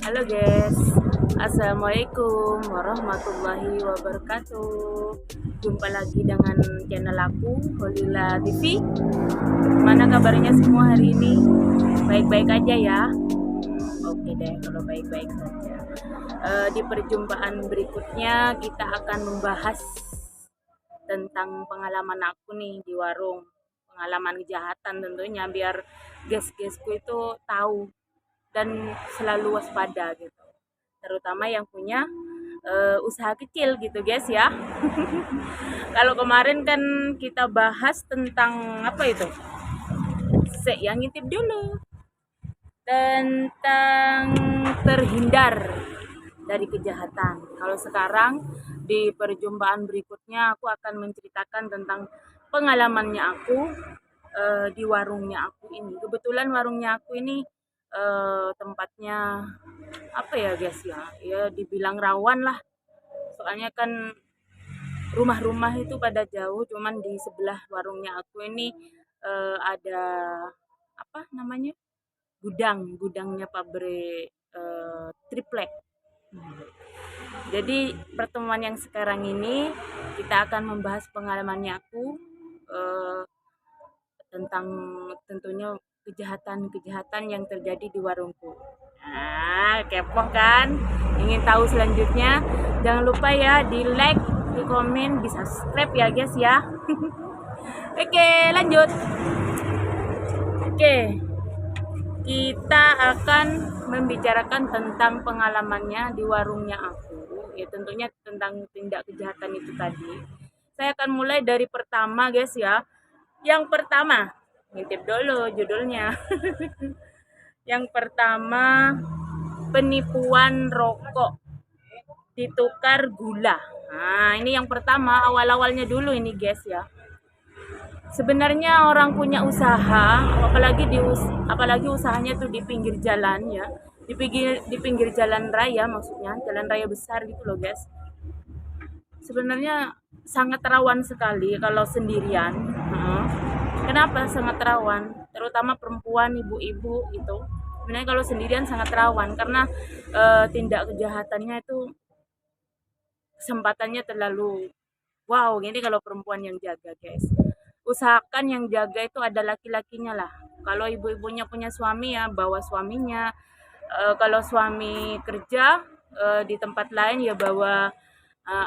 Halo guys, Assalamualaikum warahmatullahi wabarakatuh. Jumpa lagi dengan channel aku, Holila TV. Gimana kabarnya semua hari ini? Baik-baik aja ya? Oke deh, kalau baik-baik saja. Di perjumpaan berikutnya kita akan membahas tentang pengalaman aku nih di warung. Pengalaman kejahatan tentunya, biar guys-guysku itu tahu dan selalu waspada gitu, terutama yang punya usaha kecil gitu guys ya. Kalau kemarin kan kita bahas tentang apa itu, yang ngintip dulu, tentang terhindar dari kejahatan. Kalau sekarang di perjumpaan berikutnya aku akan menceritakan tentang pengalamannya aku di warungnya aku ini. Kebetulan warungnya aku ini tempatnya apa ya guys ya, ya dibilang rawan lah. Soalnya kan rumah-rumah itu pada jauh, cuman di sebelah warungnya aku ini ada apa namanya, gudangnya pabrik triplek. Jadi pertemuan yang sekarang ini kita akan membahas pengalamannya aku eh, tentang tentunya kejahatan-kejahatan yang terjadi di warungku. Nah, kepo kan? Ingin tahu selanjutnya? Jangan lupa ya di like, di komen, di subscribe ya guys ya. Oke, lanjut. Oke, kita akan membicarakan tentang pengalamannya di warungnya aku. Ya tentunya tentang tindak kejahatan itu tadi. Saya akan mulai dari pertama guys ya. Yang pertama, ngintip dulu judulnya. Yang pertama, penipuan rokok ditukar gula. Nah, ini yang pertama, awal-awalnya dulu ini guys ya. Sebenarnya orang punya usaha, apalagi usahanya tuh di pinggir jalan ya. Di pinggir jalan raya, maksudnya jalan raya besar gitu loh guys. Sebenarnya sangat rawan sekali kalau sendirian. Kenapa sangat rawan? Terutama perempuan, ibu-ibu itu. Sebenarnya kalau sendirian sangat rawan karena tindak kejahatannya itu kesempatannya terlalu wow. Ini kalau perempuan yang jaga guys, usahakan yang jaga itu ada laki-lakinya lah. Kalau ibu-ibunya punya suami ya bawa suaminya. Kalau suami kerja di tempat lain ya bawa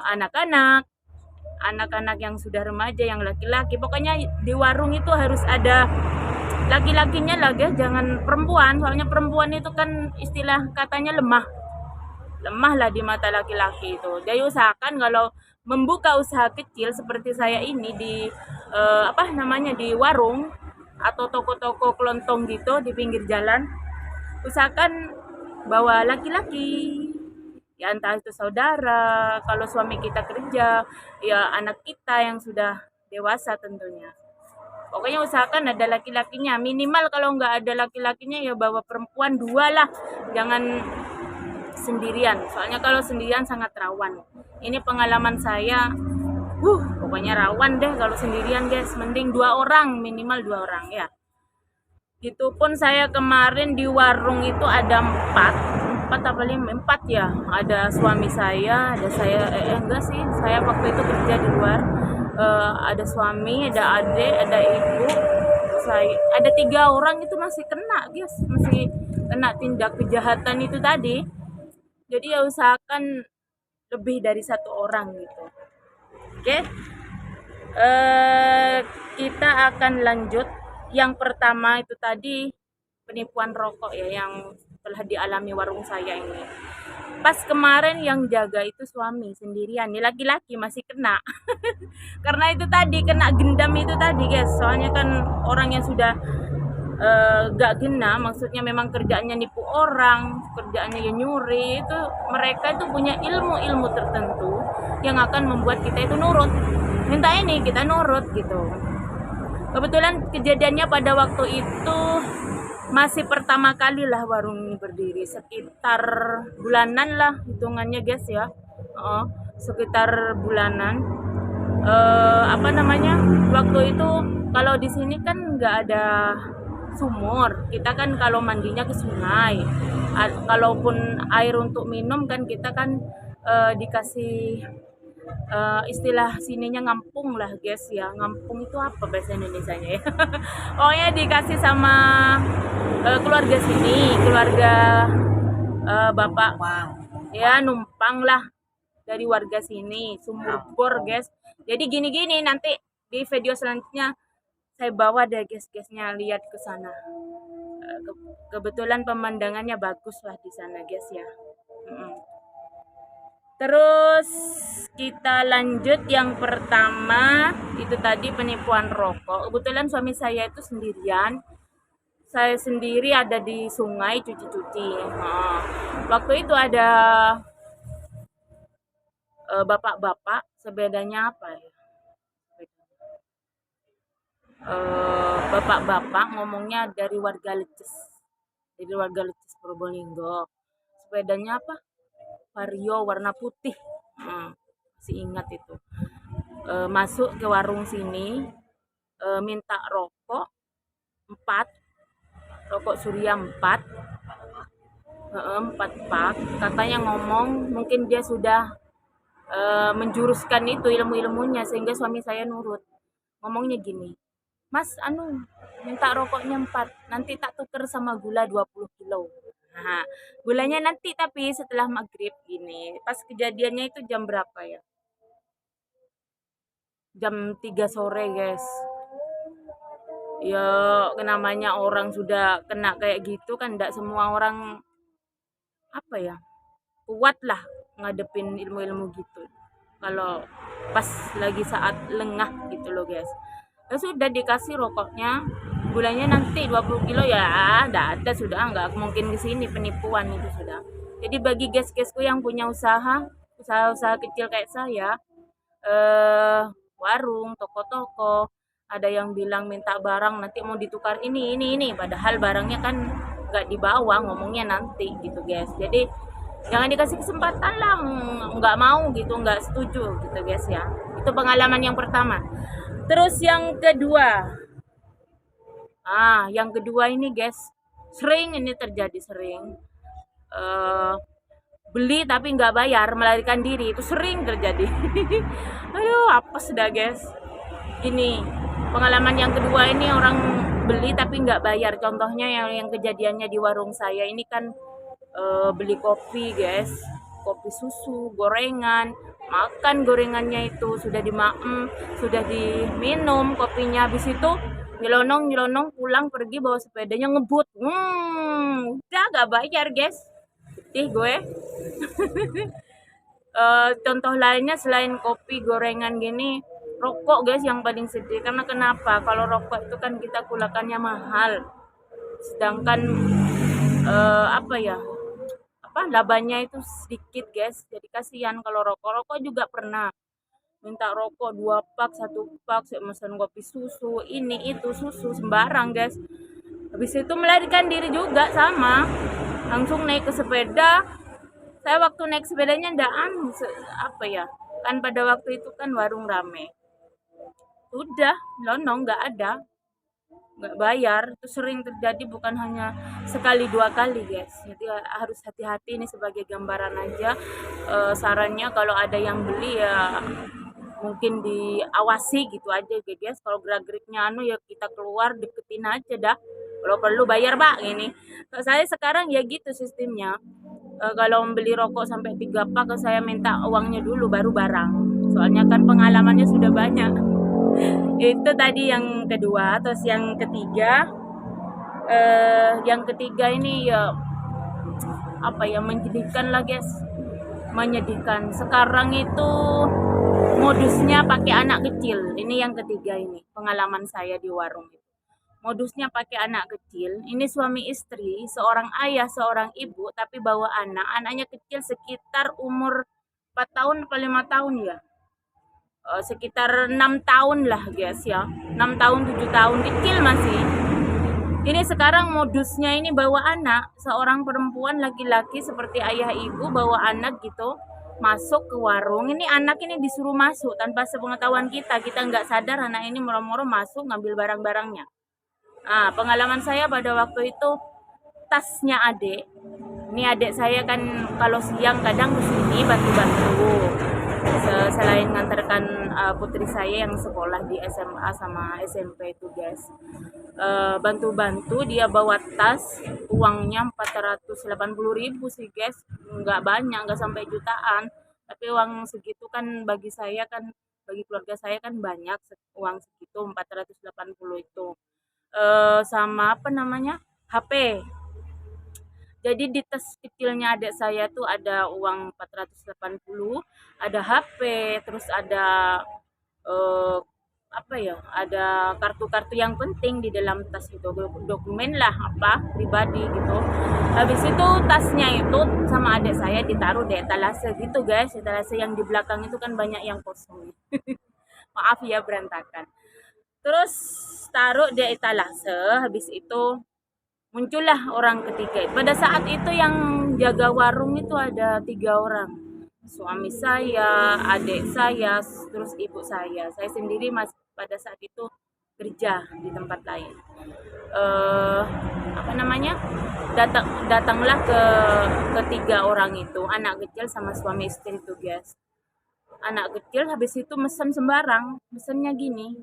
anak-anak, yang sudah remaja, yang laki-laki. Pokoknya di warung itu harus ada laki-lakinya lah guys, jangan perempuan. Soalnya perempuan itu kan istilah katanya lemah lah di mata laki-laki itu. Jadi usahakan kalau membuka usaha kecil seperti saya ini di apa namanya, di warung atau toko-toko kelontong gitu di pinggir jalan, usahakan bawa laki-laki, ya entah itu saudara, kalau suami kita kerja ya anak kita yang sudah dewasa tentunya. Pokoknya usahakan ada laki-lakinya, minimal kalau nggak ada laki-lakinya ya bawa perempuan dua lah, jangan sendirian. Soalnya kalau sendirian sangat rawan. Ini pengalaman saya, pokoknya rawan deh kalau sendirian guys. Mending dua orang, minimal dua orang ya. Itu pun saya kemarin di warung itu ada empat apa lima, empat ya. Ada suami saya, ada saya, enggak sih, saya waktu itu kerja di luar. Ada suami, ada adik, ada ibu, saya, ada 3 orang itu masih kena guys, masih kena tindak kejahatan itu tadi. Jadi ya usahakan lebih dari 1 orang gitu. Oke, kita akan lanjut. Yang pertama itu tadi penipuan rokok ya, yang telah dialami warung saya ini. Pas kemarin yang jaga itu suami sendirian, nih laki-laki masih kena. Karena itu tadi kena gendam itu tadi guys. Soalnya kan orang yang sudah gak gena, maksudnya memang kerjaannya nipu orang, kerjaannya ya nyuri, itu mereka itu punya ilmu-ilmu tertentu yang akan membuat kita itu nurut. Minta ini kita nurut gitu. Kebetulan kejadiannya pada waktu itu masih pertama kali lah warung ini berdiri, sekitar bulanan lah hitungannya guys ya. Sekitar bulanan. Apa namanya, waktu itu kalau di sini kan nggak ada sumur. Kita kan kalau mandinya ke sungai. Kalaupun air untuk minum kan kita kan dikasih istilah sininya ngampung lah guys ya. Ngampung itu apa bahasa Indonesianya ya? Pokoknya dikasih sama keluarga sini, keluarga bapak ya, numpang lah dari warga sini, sumur bor guys. Jadi gini-gini, nanti di video selanjutnya saya bawa deh guys-guysnya lihat ke sana. Kebetulan pemandangannya bagus lah di sana guys ya. Terus kita lanjut yang pertama, itu tadi penipuan rokok. Kebetulan suami saya itu sendirian. Saya sendiri ada di sungai cuci-cuci. Waktu itu ada bapak-bapak, sepedanya apa ya? Bapak-bapak ngomongnya dari warga Leces. Dari warga Leces Probolinggo. Sepedanya apa? Vario warna putih. Masih ingat itu. Masuk ke warung sini, minta rokok 4, rokok Surya 4 pak. Katanya ngomong mungkin dia sudah menjuruskan itu ilmu-ilmunya sehingga suami saya nurut. Ngomongnya gini, Mas, minta rokoknya 4, nanti tak tuker sama gula 20 kilo. Nah, gulanya nanti tapi setelah maghrib gini. Pas kejadiannya itu jam berapa ya? Jam 3 sore guys. Ya namanya orang sudah kena kayak gitu kan, tidak semua orang apa ya, kuat lah ngadepin ilmu-ilmu gitu. Kalau pas lagi saat lengah gitu loh guys. Ya sudah dikasih rokoknya, gulanya nanti 20 kilo ya, enggak ada sudah, enggak mungkin di sini penipuan itu sudah. Jadi bagi guys-guysku yang punya usaha kecil kayak saya, warung, toko-toko, ada yang bilang minta barang nanti mau ditukar ini, padahal barangnya kan nggak dibawa, ngomongnya nanti gitu guys. Jadi jangan dikasih kesempatan lah, nggak mau gitu, nggak setuju gitu guys ya. Itu pengalaman yang pertama. Terus yang kedua, yang kedua ini guys, sering ini terjadi sering. Beli tapi nggak bayar, melarikan diri, itu sering terjadi. Aduh, apa sudah guys. Ini pengalaman yang kedua ini, orang beli tapi nggak bayar. Contohnya yang kejadiannya di warung saya ini kan, beli kopi guys, kopi susu, gorengan, makan gorengannya itu sudah sudah diminum kopinya, habis itu nyelonong pulang pergi bawa sepedanya ngebut, udah nggak bayar guys, sedih gue. Contoh lainnya selain kopi gorengan gini, rokok guys yang paling sedih. Karena kenapa? Kalau rokok itu kan kita kulakannya mahal, sedangkan labanya itu sedikit guys. Jadi kasihan kalau rokok juga pernah minta rokok 2 pak, 1 pak, saya pesan kopi susu, ini itu susu sembarang guys. Habis itu melarikan diri juga sama, langsung naik ke sepeda. Saya waktu naik sepedanya kan pada waktu itu kan warung rame, udah lonong, nggak bayar. Itu sering terjadi, bukan hanya sekali 2 kali guys. Jadi harus hati-hati, ini sebagai gambaran aja. Sarannya kalau ada yang beli ya mungkin diawasi gitu aja guys. Kalau gerak-geriknya ya kita keluar, deketin aja dah, kalau perlu bayar pak ini. Saya sekarang ya gitu sistemnya. Kalau membeli rokok sampai 3 pak, saya minta uangnya dulu baru barang, soalnya kan pengalamannya sudah banyak. Itu tadi yang kedua. Terus yang ketiga ini ya menyedihkan lah guys, menyedihkan. Sekarang itu modusnya pakai anak kecil. Ini yang ketiga, ini pengalaman saya di warung. Modusnya pakai anak kecil. Ini suami istri, seorang ayah, seorang ibu, tapi bawa anaknya kecil sekitar umur 4 tahun atau 5 tahun ya. Sekitar 6 tahun lah guys ya. 6 tahun, 7 tahun, kecil masih. Ini sekarang modusnya ini bawa anak, seorang perempuan laki-laki seperti ayah ibu bawa anak gitu, masuk ke warung. Ini anak ini disuruh masuk tanpa sepengetahuan kita nggak sadar anak ini moro-moro masuk ngambil barang-barangnya. Pengalaman saya pada waktu itu tasnya adik. Ini adik saya kan kalau siang kadang kesini bantu-bantu. Selain ngantarkan putri saya yang sekolah di SMA sama SMP itu guys. Bantu-bantu dia bawa tas, uangnya 480.000 sih guys. Nggak banyak, nggak sampai jutaan. Tapi uang segitu kan bagi saya kan, bagi keluarga saya kan banyak uang segitu 480 itu. Sama apa namanya, HP. Jadi di tas kecilnya adik saya tuh ada uang 480, ada HP, terus ada eh, apa ya, ada kartu-kartu yang penting di dalam tas itu, dokumen lah apa pribadi gitu. Habis itu tasnya itu sama adik saya ditaruh di etalase gitu guys, etalase yang di belakang itu kan banyak yang kosong. Maaf ya berantakan. Terus taruh di etalase, habis itu muncullah orang ketiga. Pada saat itu yang jaga warung itu ada 3 orang. Suami saya, adik saya, terus ibu saya. Saya sendiri pada saat itu kerja di tempat lain. Eh, Apa namanya? Datanglah ke ketiga orang itu, anak kecil sama suami istri itu, guys. Anak kecil habis itu mesen sembarang, mesennya gini,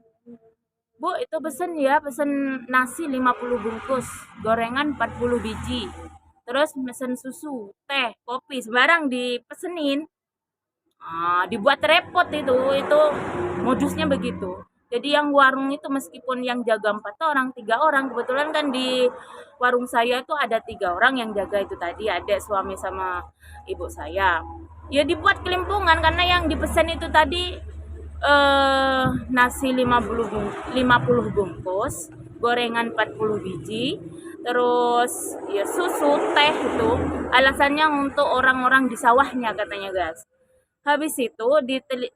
Bu, itu pesen ya, pesen nasi 50 bungkus, gorengan 40 biji. Terus pesen susu, teh, kopi, sembarang dipesenin. Dibuat repot itu modusnya begitu. Jadi yang warung itu meskipun yang jaga 4 orang, 3 orang, kebetulan kan di warung saya itu ada 3 orang yang jaga itu tadi, ada suami sama ibu saya. Ya dibuat kelimpungan karena yang dipesan itu tadi nasi 50 bungkus, gorengan 40 biji, terus ya susu, teh itu alasannya untuk orang-orang di sawahnya katanya guys. Habis itu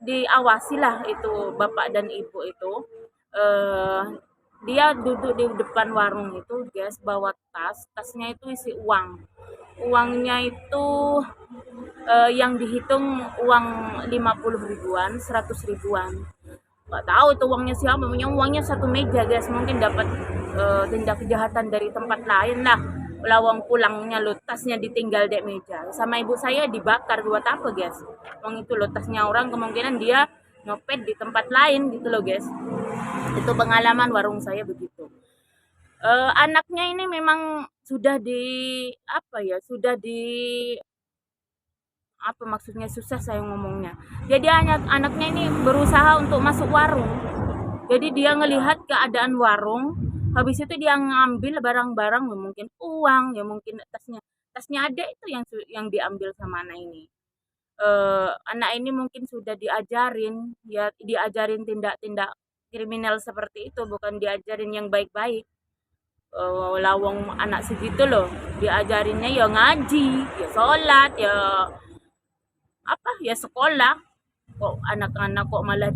diawasilah itu bapak dan ibu itu, eh dia duduk di depan warung itu guys, bawa tasnya itu isi uang. Uangnya itu yang dihitung uang 50 ribuan, 100 ribuan. Nggak tahu itu uangnya siapa, uangnya satu meja guys, mungkin dapat tindak kejahatan dari tempat lain lah. Lawang pulangnya lo tasnya ditinggal di meja. Sama ibu saya dibakar buat apa guys? Uang itu lo tasnya orang, kemungkinan dia nyopet di tempat lain gitu loh guys. Itu pengalaman warung saya begitu. Anaknya ini memang sudah di apa ya, sudah di apa maksudnya, susah saya ngomongnya. Jadi anaknya ini berusaha untuk masuk warung. Jadi dia ngelihat keadaan warung, habis itu dia ngambil barang-barang, ya mungkin uang, ya mungkin tasnya ada itu yang diambil sama anak ini. Anak ini mungkin sudah diajarin, ya diajarin tindak-tindak kriminal seperti itu, bukan diajarin yang baik-baik. Lawang anak segitu loh, diajarinnya ya ngaji, ya sholat, ya apa ya sekolah. Kok anak-anak kok malah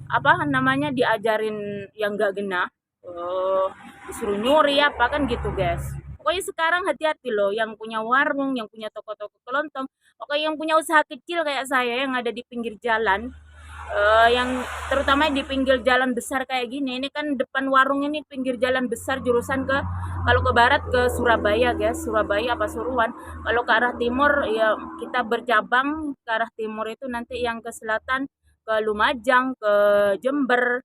apa namanya, diajarin yang gak gena, disuruh nyuri apa kan gitu guys. Pokoknya sekarang hati-hati loh yang punya warung, yang punya toko-toko kelontong, pokoknya yang punya usaha kecil kayak saya yang ada di pinggir jalan, yang terutama di pinggir jalan besar kayak gini. Ini kan depan warung ini pinggir jalan besar jurusan ke, kalau ke barat ke Surabaya guys, Surabaya apa Suruhan. Kalau ke arah timur ya kita bercabang ke arah timur itu nanti yang ke selatan ke Lumajang, ke Jember,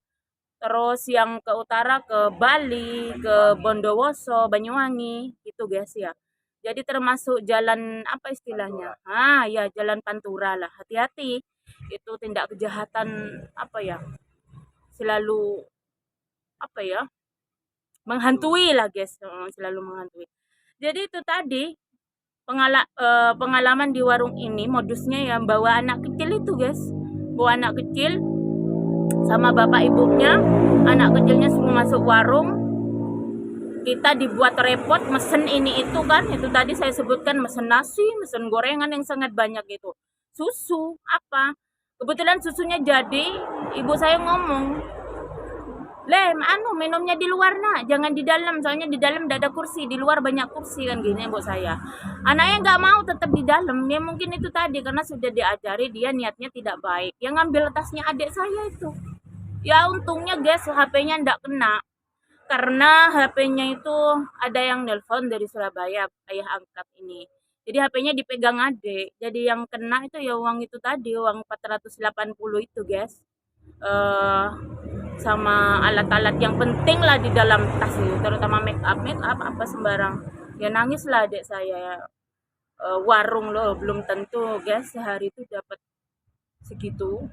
terus yang ke utara ke Bali, ke Bondowoso, Banyuwangi gitu guys ya. Jadi termasuk jalan apa istilahnya? Ya jalan Pantura lah. Hati-hati. Itu tindak kejahatan apa ya? Selalu apa ya? Menghantui lah guys, selalu menghantui. Jadi itu tadi pengalaman di warung ini modusnya ya bawa anak kecil itu guys. Bawa anak kecil sama bapak ibunya, anak kecilnya semua masuk warung, kita dibuat repot mesen ini itu kan, itu tadi saya sebutkan, mesen nasi, mesen gorengan yang sangat banyak itu, susu apa, kebetulan susunya jadi, ibu saya ngomong, minumnya di luar nak, jangan di dalam, soalnya di dalam tidak ada kursi, di luar banyak kursi kan gini ibu saya. Anaknya nggak mau, tetap di dalam. Ya mungkin itu tadi karena sudah diajari, dia niatnya tidak baik. Yang ngambil tasnya adik saya itu. Ya untungnya guys HP-nya ndak kena. karena HP-nya itu ada yang nelpon dari Surabaya, ayah angkat ini. Jadi HP-nya dipegang adik. Jadi yang kena itu ya uang itu tadi, uang 480 itu, guys. Eh sama alat-alat yang penting lah di dalam tas itu, terutama make up apa sembarang. Ya nangis lah adik saya. Warung loh, belum tentu, guys, sehari itu dapat segitu.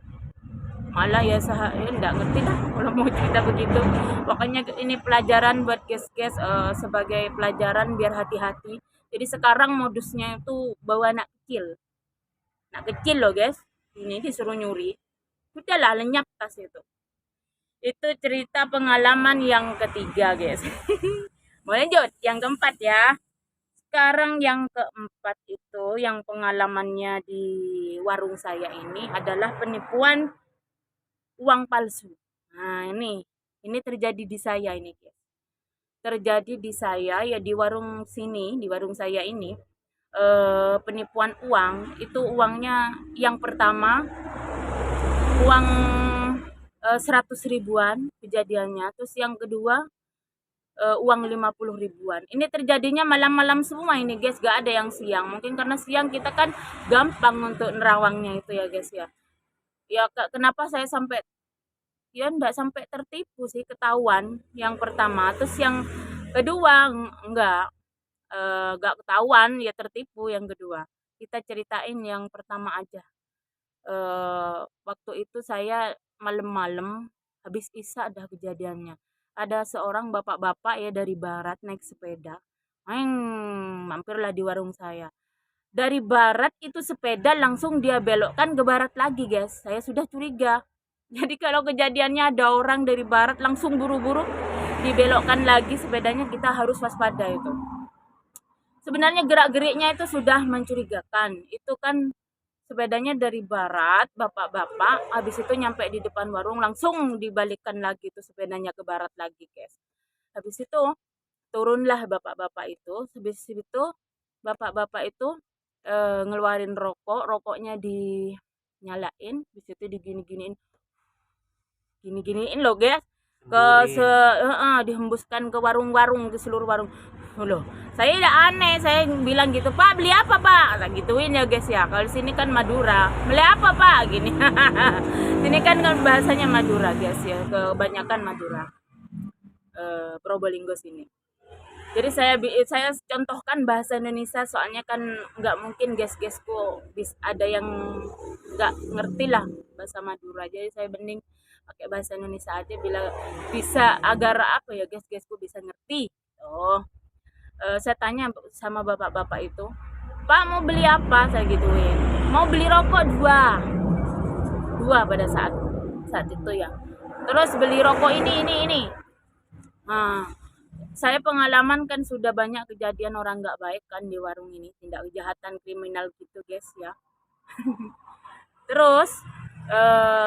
Malah ya enggak ngerti dah kalau mau cerita begitu. Pokoknya ini pelajaran buat guys-guys, sebagai pelajaran biar hati-hati. Jadi sekarang modusnya itu bawa anak kecil loh, guys, ini disuruh nyuri, udahlah lenyap tas itu cerita pengalaman yang ketiga, guys. Mau lanjut yang keempat ya. Sekarang yang keempat itu yang pengalamannya di warung saya ini adalah penipuan uang palsu. Nah, ini terjadi di saya ini, guys. Terjadi di saya ya di warung sini, di warung saya ini. Penipuan uang itu uangnya yang pertama uang 100 ribuan kejadiannya, terus yang kedua uang 50 ribuan. Ini terjadinya malam-malam semua ini, guys, gak ada yang siang. Mungkin karena siang kita kan gampang untuk nerawangnya itu ya, guys ya. Ya kenapa saya sampai ya enggak sampai tertipu sih, ketahuan yang pertama, terus yang kedua enggak ketahuan ya, tertipu yang kedua. Kita ceritain yang pertama aja. Waktu itu saya malam-malam habis isya ada kejadiannya. Ada seorang bapak-bapak ya dari barat naik sepeda. Mampirlah di warung saya. Dari barat itu sepeda langsung dia belokkan ke barat lagi, guys. Saya sudah curiga. Jadi kalau kejadiannya ada orang dari barat langsung buru-buru dibelokkan lagi sepedanya, kita harus waspada itu. Sebenarnya gerak-geriknya itu sudah mencurigakan. Itu kan sepedanya dari barat, bapak-bapak, habis itu nyampe di depan warung langsung dibalikkan lagi tuh sepedanya ke barat lagi, guys. Habis itu turunlah bapak-bapak itu, habis itu bapak-bapak itu ngeluarin rokoknya dinyalain, habis itu gini-giniin loh, guys, dihembuskan ke warung-warung, ke seluruh warung. Loh, saya udah aneh, saya bilang gitu, Pak, beli apa, Pak? Nah, gituin ya, guys ya. Kalau sini kan Madura, beli apa, Pak? Gini. Sini kan bahasanya Madura, guys ya, kebanyakan Madura, Probolinggo sini. Jadi saya contohkan bahasa Indonesia, soalnya kan nggak mungkin guys-guysku ada yang nggak ngerti lah bahasa Madura. Jadi saya mending pakai bahasa Indonesia aja bila bisa, agar apa ya, guys-guysku bisa ngerti. Saya tanya sama bapak-bapak itu, Pak, mau beli apa? Saya gituin. Mau beli rokok dua pada saat itu ya. Terus beli rokok ini. Nah, saya pengalaman kan sudah banyak kejadian orang nggak baik kan di warung ini, tindak kejahatan kriminal gitu, guys ya. Terus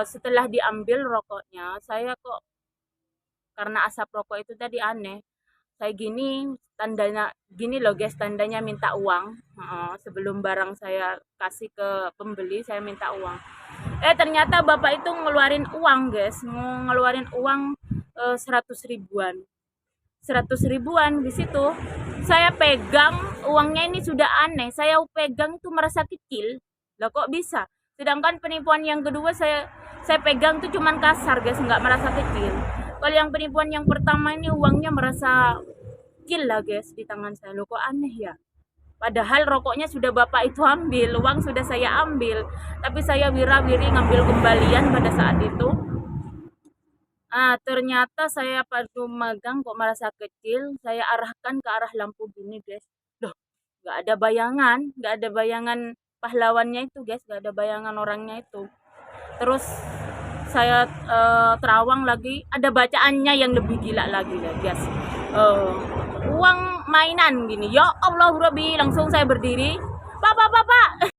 setelah diambil rokoknya, saya kok karena asap rokok itu tadi aneh. Saya tandanya gini loh, guys, tandanya minta uang. Sebelum barang saya kasih ke pembeli, saya minta uang. Ternyata bapak itu ngeluarin uang, guys, ngeluarin uang 100 ribuan. 100 ribuan di situ. Saya pegang uangnya ini sudah aneh. Saya pegang itu merasa kecil. Lah kok bisa? Sedangkan penipuan yang kedua saya pegang tuh cuman kasar, guys, nggak merasa kecil. Kalau yang penipuan yang pertama ini uangnya merasa kecil lah, guys, di tangan saya. Loh, kok aneh ya? Padahal rokoknya sudah bapak itu ambil, uang sudah saya ambil, tapi saya wira-wiri ngambil kembalian pada saat itu. Ternyata saya padu magang kok merasa kecil, saya arahkan ke arah lampu gini, guys. Loh, nggak ada bayangan pahlawannya itu, guys, nggak ada bayangan orangnya itu. Terus saya terawang lagi, ada bacaannya yang lebih gila lagi, guys. Uang mainan gini. Ya Allah Rabbi, langsung saya berdiri. Pak.